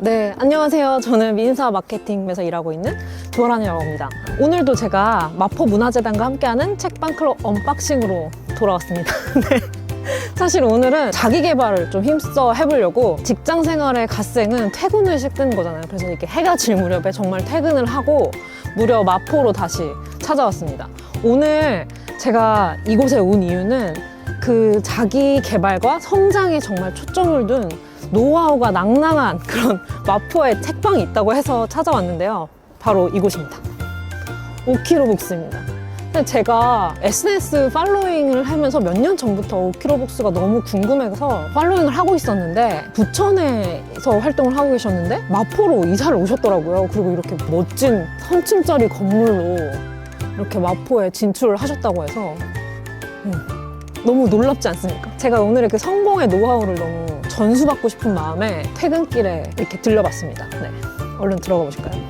네, 안녕하세요. 저는 민사 마케팅에서 일하고 있는 조아란이라고 합니다. 오늘도 제가 마포문화재단과 함께하는 책방클럽 언박싱으로 돌아왔습니다. 네. 사실 오늘은 자기 개발을 좀 힘써 해보려고 직장 생활의 갓생은 퇴근을 시키는 거잖아요. 그래서 이렇게 해가 질 무렵에 정말 퇴근을 하고 무려 마포로 다시 찾아왔습니다. 오늘 제가 이곳에 온 이유는 그 자기 개발과 성장에 정말 초점을 둔 노하우가 낭낭한 그런 마포에 책방이 있다고 해서 찾아왔는데요. 바로 이곳입니다. 오키로북스입니다. 제가 SNS 팔로잉을 하면서 몇 년 전부터 오키로북스가 너무 궁금해서 팔로잉을 하고 있었는데 부천에서 활동을 하고 계셨는데 마포로 이사를 오셨더라고요. 그리고 이렇게 멋진 3층짜리 건물로 이렇게 마포에 진출을 하셨다고 해서 너무 놀랍지 않습니까? 제가 오늘의 그 성공의 노하우를 너무 전수받고 싶은 마음에 퇴근길에 이렇게 들려봤습니다. 네, 얼른 들어가 보실까요?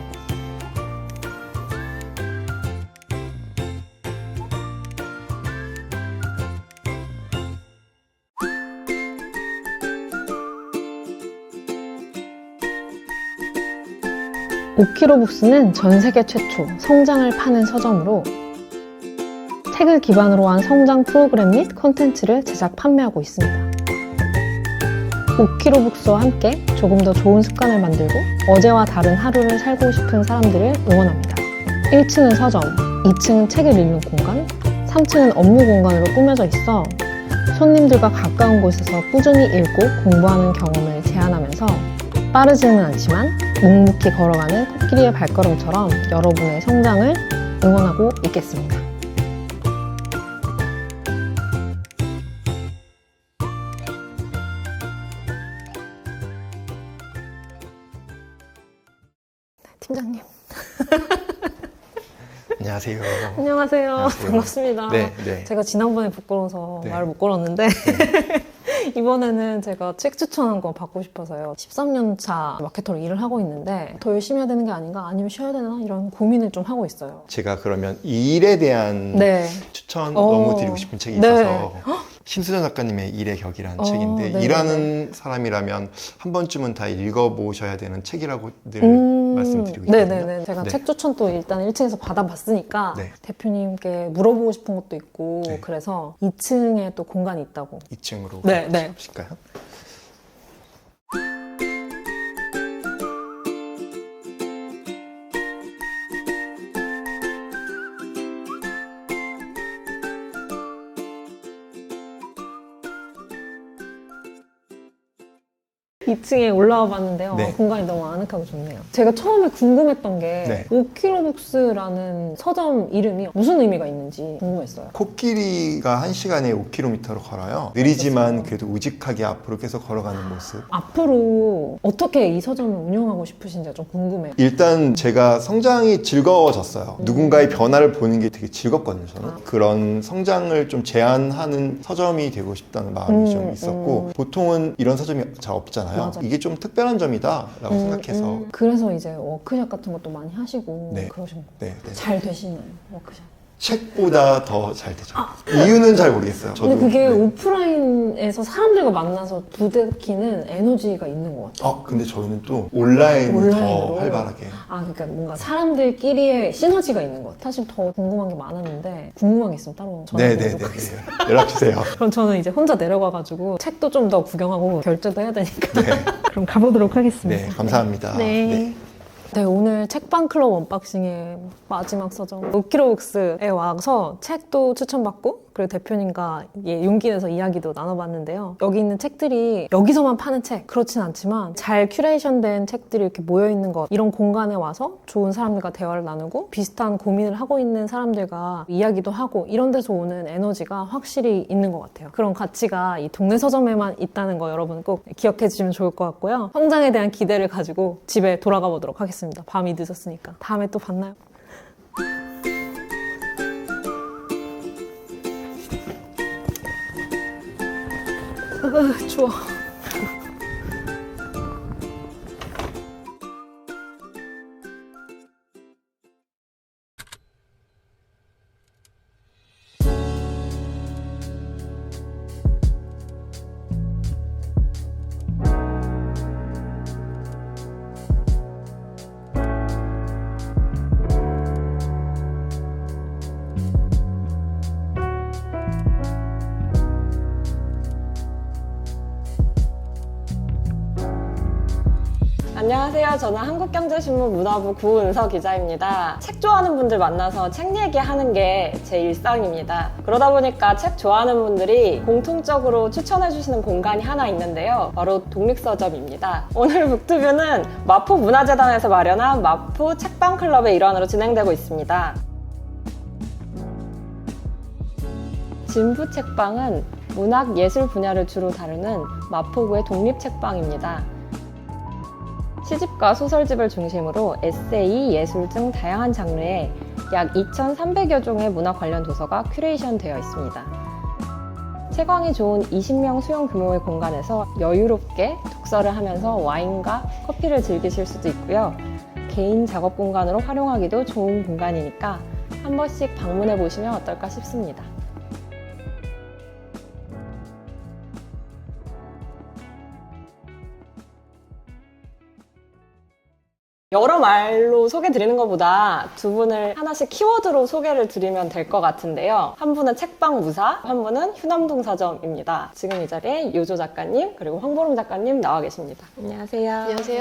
오키로북스는 전 세계 최초 성장을 파는 서점으로 책을 기반으로 한 성장 프로그램 및 콘텐츠를 제작 판매하고 있습니다. 오키로북스와 함께 조금 더 좋은 습관을 만들고 어제와 다른 하루를 살고 싶은 사람들을 응원합니다. 1층은 서점, 2층은 책을 읽는 공간, 3층은 업무 공간으로 꾸며져 있어 손님들과 가까운 곳에서 꾸준히 읽고 공부하는 경험을 제안하면서 빠르지는 않지만 묵묵히 걸어가는 코끼리의 발걸음처럼 여러분의 성장을 응원하고 있겠습니다. 팀장님. 안녕하세요. 안녕하세요. 안녕하세요. 반갑습니다. 네. 제가 지난번에 부끄러워서 네. 말을 못 걸었는데 이번에는 제가 책 추천한 거 받고 싶어서요. 13년 차 마케터로 일을 하고 있는데 더 열심히 해야 되는 게 아닌가? 아니면 쉬어야 되나? 이런 고민을 좀 하고 있어요. 제가 그러면 이 일에 대한 네. 추천 너무 드리고 싶은 책이 있어서 신수정 작가님의 일의 격이라는 책인데 네. 일하는 사람이라면 한 번쯤은 다 읽어보셔야 되는 책이라고 늘 말씀드리고 있거든요. 네네네. 제가 네. 책 추천도 일단 1층에서 받아봤으니까 네. 대표님께 물어보고 싶은 것도 있고 네. 그래서 2층에 또 공간이 있다고. 2층으로 네. 가실까요? 이 2층에 올라와 봤는데요. 네. 공간이 너무 아늑하고 좋네요. 제가 처음에 궁금했던 게 네. 오키로북스라는 서점 이름이 무슨 의미가 있는지 궁금했어요. 코끼리가 1시간에 5km를 걸어요. 느리지만 그래도 우직하게 앞으로 계속 걸어가는 모습. 앞으로 어떻게 이 서점을 운영하고 싶으신지 좀 궁금해요. 일단 제가 성장이 즐거워졌어요. 누군가의 변화를 보는 게 되게 즐겁거든요. 저는 그런 성장을 좀 제안하는 서점이 되고 싶다는 마음이 좀 있었고 보통은 이런 서점이 잘 없잖아요. 맞아. 이게 좀 특별한 점이다 라고 생각해서 그래서 이제 워크숍 같은 것도 많이 하시고 네. 그러신 거예요. 네. 잘 되시나요? 워크숍? 책보다 더 잘 되죠. 이유는 잘 모르겠어요. 저도. 근데 그게 네. 오프라인에서 사람들과 만나서 부대끼는 에너지가 있는 것 같아요. 근데 저희는 또 온라인이 더 온라인으로? 활발하게. 그러니까 뭔가 사람들끼리의 시너지가 있는 것 같아요. 사실 더 궁금한 게 많았는데 궁금한 게 있으면 따로 전화드리도록 네네네. 하겠습니다. 연락 주세요. 그럼 저는 이제 혼자 내려가가지고 책도 좀 더 구경하고 결제도 해야 되니까 네. 그럼 가보도록 하겠습니다. 네, 감사합니다. 네. 네, 오늘 책방클럽 언박싱의 마지막 서점 오키로북스에 와서 책도 추천받고 그리고 대표님과 용기 내서 이야기도 나눠봤는데요. 여기 있는 책들이 여기서만 파는 책 그렇진 않지만 잘 큐레이션된 책들이 이렇게 모여있는 것 이런 공간에 와서 좋은 사람들과 대화를 나누고 비슷한 고민을 하고 있는 사람들과 이야기도 하고 이런 데서 오는 에너지가 확실히 있는 것 같아요. 그런 가치가 이 동네 서점에만 있다는 거 여러분 꼭 기억해 주시면 좋을 것 같고요. 성장에 대한 기대를 가지고 집에 돌아가 보도록 하겠습니다. 밤이 늦었으니까. 다음에 또 만나요. 추워. 안녕하세요. 저는 한국경제신문 문화부 구은서 기자입니다. 책 좋아하는 분들 만나서 책 얘기하는 게 제 일상입니다. 그러다 보니까 책 좋아하는 분들이 공통적으로 추천해주시는 공간이 하나 있는데요. 바로 독립서점입니다. 오늘 북투뷰는 마포문화재단에서 마련한 마포 책방클럽의 일환으로 진행되고 있습니다. 진부책방은 문학, 예술 분야를 주로 다루는 마포구의 독립책방입니다. 시집과 소설집을 중심으로 에세이, 예술 등 다양한 장르의 약 2,300여 종의 문화 관련 도서가 큐레이션 되어 있습니다. 채광이 좋은 20명 수용 규모의 공간에서 여유롭게 독서를 하면서 와인과 커피를 즐기실 수도 있고요. 개인 작업 공간으로 활용하기도 좋은 공간이니까 한 번씩 방문해 보시면 어떨까 싶습니다. 여러 말로 소개 드리는 것보다 두 분을 하나씩 키워드로 소개를 드리면 될 것 같은데요. 한 분은 책방무사, 한 분은 휴남동 서점입니다. 지금 이 자리에 요조 작가님 그리고 황보름 작가님 나와 계십니다. 안녕하세요. 안녕하세요.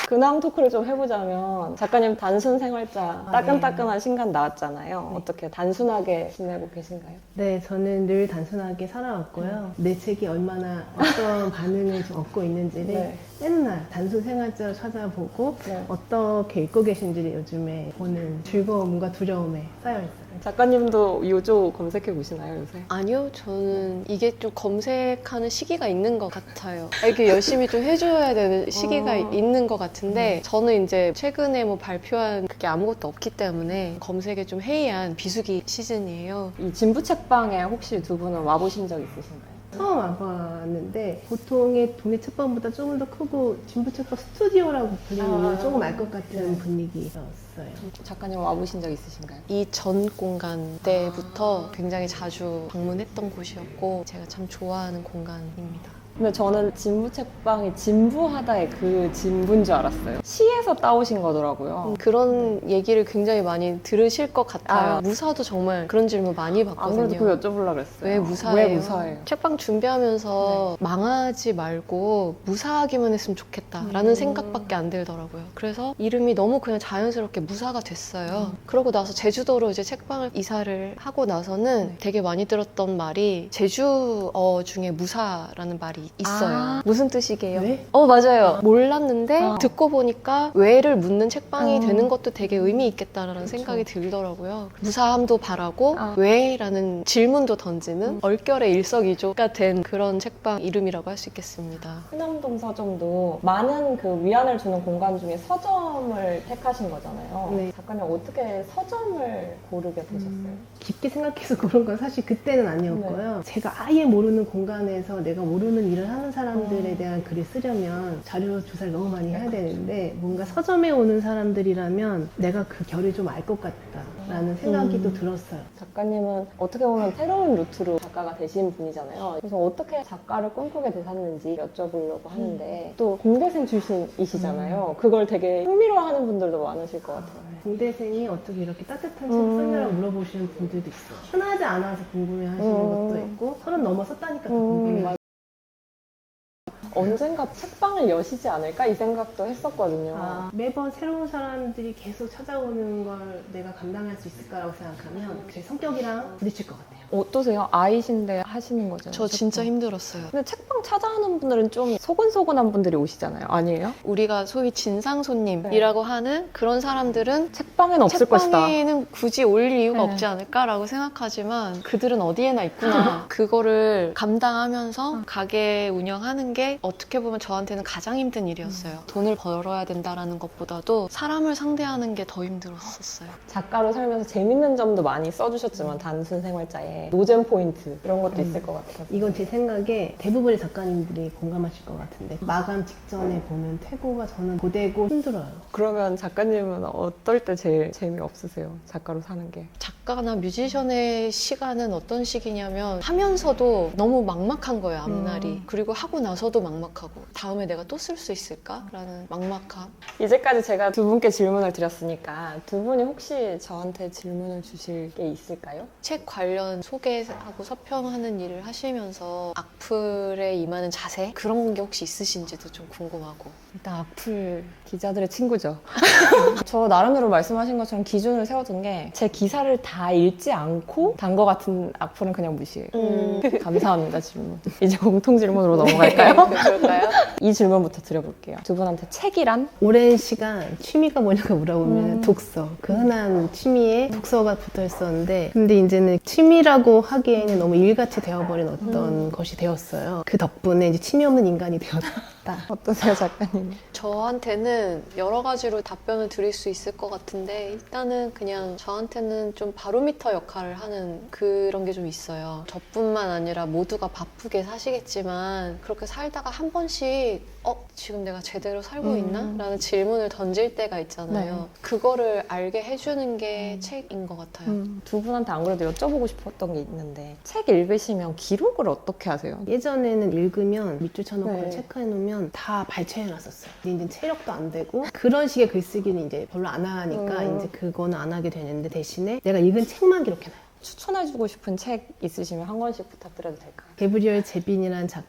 근황 토크를 좀 해보자면 작가님 단순 생활자 따끈따끈한 신간 나왔잖아요. 어떻게 단순하게 지내고 계신가요? 네, 저는 늘 단순하게 살아왔고요. 내 책이 얼마나 어떤 반응을 좀 얻고 있는지를 네. 맨날 단순 생활자로 찾아보고 네. 어떻게 읽고 계신지를 요즘에 보는 즐거움과 두려움에 쌓여있어요. 작가님도 요조 검색해 보시나요, 요새? 아니요, 저는 이게 좀 검색하는 시기가 있는 것 같아요. 이렇게 열심히 좀 해줘야 되는 시기가 있는 것 같은데, 저는 이제 최근에 뭐 발표한 그게 아무것도 없기 때문에 검색에 좀 해이한 비수기 시즌이에요. 이 진부책방에 혹시 두 분은 와보신 적 있으신가요? 처음 와봤는데 보통의 동네 책방보다 조금 더 크고 진부책방 스튜디오라고 불리는 조금 알 것 같은 분위기였어요. 작가님 와보신 적 있으신가요? 이 전 공간 때부터 굉장히 자주 방문했던 곳이었고, 제가 참 좋아하는 공간입니다. 근데 저는 진부책방이 진부하다의 그 진부인 줄 알았어요. 시에서 따오신 거더라고요. 그런 얘기를 굉장히 많이 들으실 것 같아요. 아. 무사도 정말 그런 질문 많이 안 받거든요. 그래도 그거 여쭤보려고 그랬어요. 왜 무사해요? 왜 무사해요? 책방 준비하면서 망하지 말고 무사하기만 했으면 좋겠다라는 생각밖에 안 들더라고요. 그래서 이름이 너무 그냥 자연스럽게 무사가 됐어요. 그러고 나서 제주도로 이제 책방을 이사를 하고 나서는 되게 많이 들었던 말이 제주어 중에 무사라는 말이 있어요. 무슨 뜻이게요? 왜? 맞아요. 몰랐는데 어. 듣고 보니까 왜를 묻는 책방이 어. 되는 것도 되게 의미 있겠다라는 생각이 들더라고요. 무사함도 바라고 왜라는 질문도 던지는 얼결에 일석이조가 된 그런 책방 이름이라고 할 수 있겠습니다. 휴남동 서점도 많은 그 위안을 주는 공간 중에 서점을 택하신 거잖아요. 네. 작가님 어떻게 서점을 고르게 되셨어요? 깊게 생각해서 그런 건 사실 그때는 아니었고요. 제가 아예 모르는 공간에서 내가 모르는 일을 하는 사람들에 대한 글을 쓰려면 자료 조사를 너무 많이 해야 되는데 뭔가 서점에 오는 사람들이라면 내가 그 결을 좀 알 것 같다라는 생각이 또 들었어요. 작가님은 어떻게 보면 새로운 루트로 작가가 되신 분이잖아요. 그래서 어떻게 작가를 꿈꾸게 되셨는지 여쭤보려고 하는데 또 공대생 출신이시잖아요. 그걸 되게 흥미로워하는 분들도 많으실 것 같아요. 공대생이 어떻게 이렇게 따뜻한 책 쓰느라고 물어보시는 분들도 있어요. 흔하지 않아서 궁금해하시는 것도 있고 30 넘었었다니까 더 궁금해요. 언젠가 책방을 여시지 않을까 이 생각도 했었거든요. 매번 새로운 사람들이 계속 찾아오는 걸 내가 감당할 수 있을까라고 생각하면 제 성격이랑 부딪힐 것 같아요. 어떠세요? 아이신데 하시는 거잖아요. 저 진짜 힘들었어요. 근데 책방 찾아오는 분들은 좀 소곤소곤한 분들이 오시잖아요. 아니에요? 우리가 소위 진상 손님이라고 하는 그런 사람들은 책방에는 없을 것이다. 책방에는 굳이 올 이유가 네. 없지 않을까라고 생각하지만 그들은 어디에나 있구나. 그거를 감당하면서 가게 운영하는 게 어떻게 보면 저한테는 가장 힘든 일이었어요. 돈을 벌어야 된다라는 것보다도 사람을 상대하는 게 더 힘들었었어요. 작가로 살면서 재밌는 점도 많이 써주셨지만 단순 생활자에 노잼 포인트 이런 것도 있을 것 같아요. 이건 제 생각에 대부분의 작가님들이 공감하실 것 같은데 마감 직전에 보는 퇴고가 저는 고되고 힘들어요. 그러면 작가님은 어떨 때 제일 재미없으세요? 작가로 사는 게? 작가 작가나 뮤지션의 시간은 어떤 시기냐면 하면서도 너무 막막한 거예요, 앞날이. 그리고 하고 나서도 막막하고 다음에 내가 또 쓸 수 있을까라는 막막함. 이제까지 제가 두 분께 질문을 드렸으니까 두 분이 혹시 저한테 질문을 주실 게 있을까요? 책 관련 소개하고 서평하는 일을 하시면서 악플에 임하는 자세? 그런 게 혹시 있으신지도 좀 궁금하고. 일단 악플 기자들의 친구죠. 저 나름대로 말씀하신 것처럼 기준을 세워둔 게 제 기사를 다 읽지 않고 단 거 같은 악플은 그냥 무시해요. 감사합니다, 질문. 이제 공통 질문으로 넘어갈까요? 그럴까요? 이 질문부터 드려볼게요. 두 분한테 책이란? 오랜 시간 취미가 뭐냐고 물어보면 독서. 그 흔한 취미에 독서가 붙어 있었는데, 근데 이제는 취미라고 하기에는 너무 일같이 되어버린 어떤 것이 되었어요. 그 덕분에 이제 취미 없는 인간이 되었다. 어떠세요, 작가님? 저한테는 여러 가지로 답변을 드릴 수 있을 것 같은데 일단은 그냥 저한테는 좀 바로미터 역할을 하는 그런 게 좀 있어요. 저뿐만 아니라 모두가 바쁘게 사시겠지만 그렇게 살다가 한 번씩 지금 내가 제대로 살고 있나? 라는 질문을 던질 때가 있잖아요. 네. 그거를 알게 해주는 게 책인 것 같아요. 두 분한테 안 그래도 여쭤보고 싶었던 게 있는데 책 읽으시면 기록을 어떻게 하세요? 예전에는 읽으면 밑줄 쳐놓고 네. 체크해놓으면 다 발췌해놨었어요. 근데 이제 체력도 안 되고 그런 식의 글쓰기는 이제 별로 안 하니까 이제 그거는 안 하게 되는데 대신에 내가 읽은 책만 기록해놔요. 추천해주고 싶은 책 있으시면 한 권씩 부탁드려도 될까요? 게브리얼 제빈이라는 작가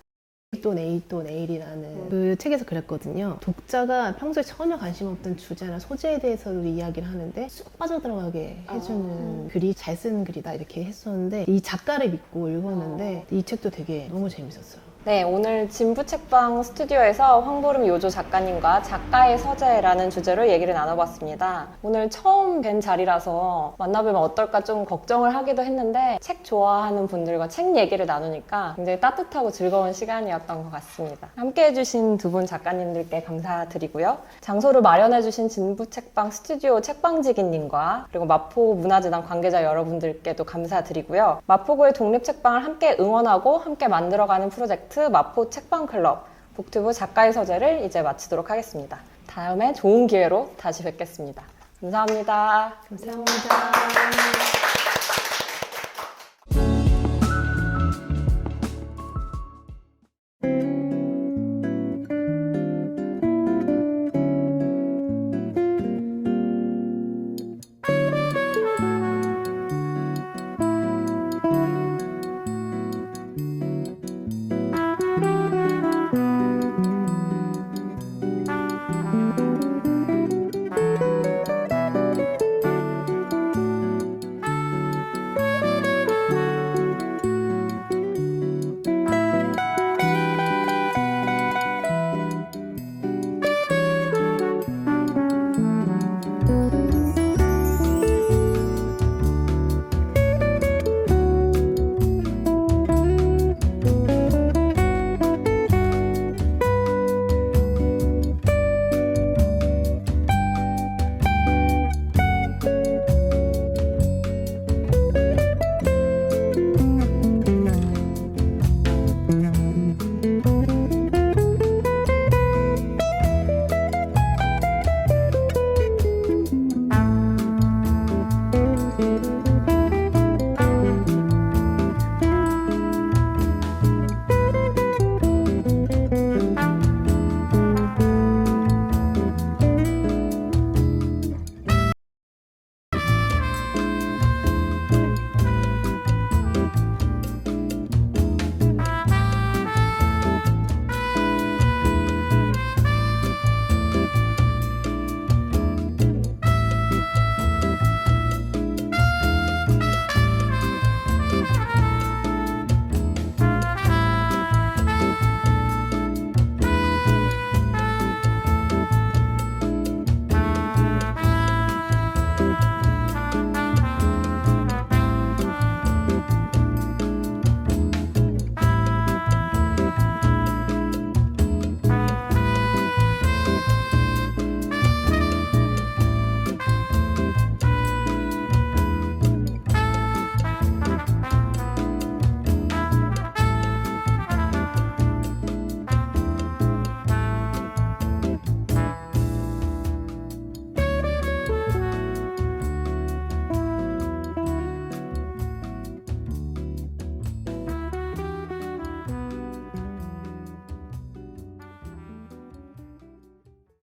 또 내일 또 내일이라는 그 책에서 그랬거든요. 독자가 평소에 전혀 관심 없던 주제나 소재에 대해서도 이야기를 하는데 쑥 빠져들어가게 해주는 글이 잘 쓰는 글이다 이렇게 했었는데 이 작가를 믿고 읽었는데 이 책도 되게 너무 재밌었어요. 네, 오늘 진부책방 스튜디오에서 황보름 요조 작가님과 작가의 서재라는 주제로 얘기를 나눠봤습니다. 오늘 처음 뵌 자리라서 만나뵈면 어떨까 좀 걱정을 하기도 했는데 책 좋아하는 분들과 책 얘기를 나누니까 굉장히 따뜻하고 즐거운 시간이었던 것 같습니다. 함께 해주신 두 분 작가님들께 감사드리고요. 장소를 마련해주신 진부책방 스튜디오 책방지기님과 그리고 마포 문화재단 관계자 여러분들께도 감사드리고요. 마포구의 독립책방을 함께 응원하고 함께 만들어가는 프로젝트 마포 책방클럽 북튜브 작가의 서재를 이제 마치도록 하겠습니다. 다음에 좋은 기회로 다시 뵙겠습니다. 감사합니다. 감사합니다.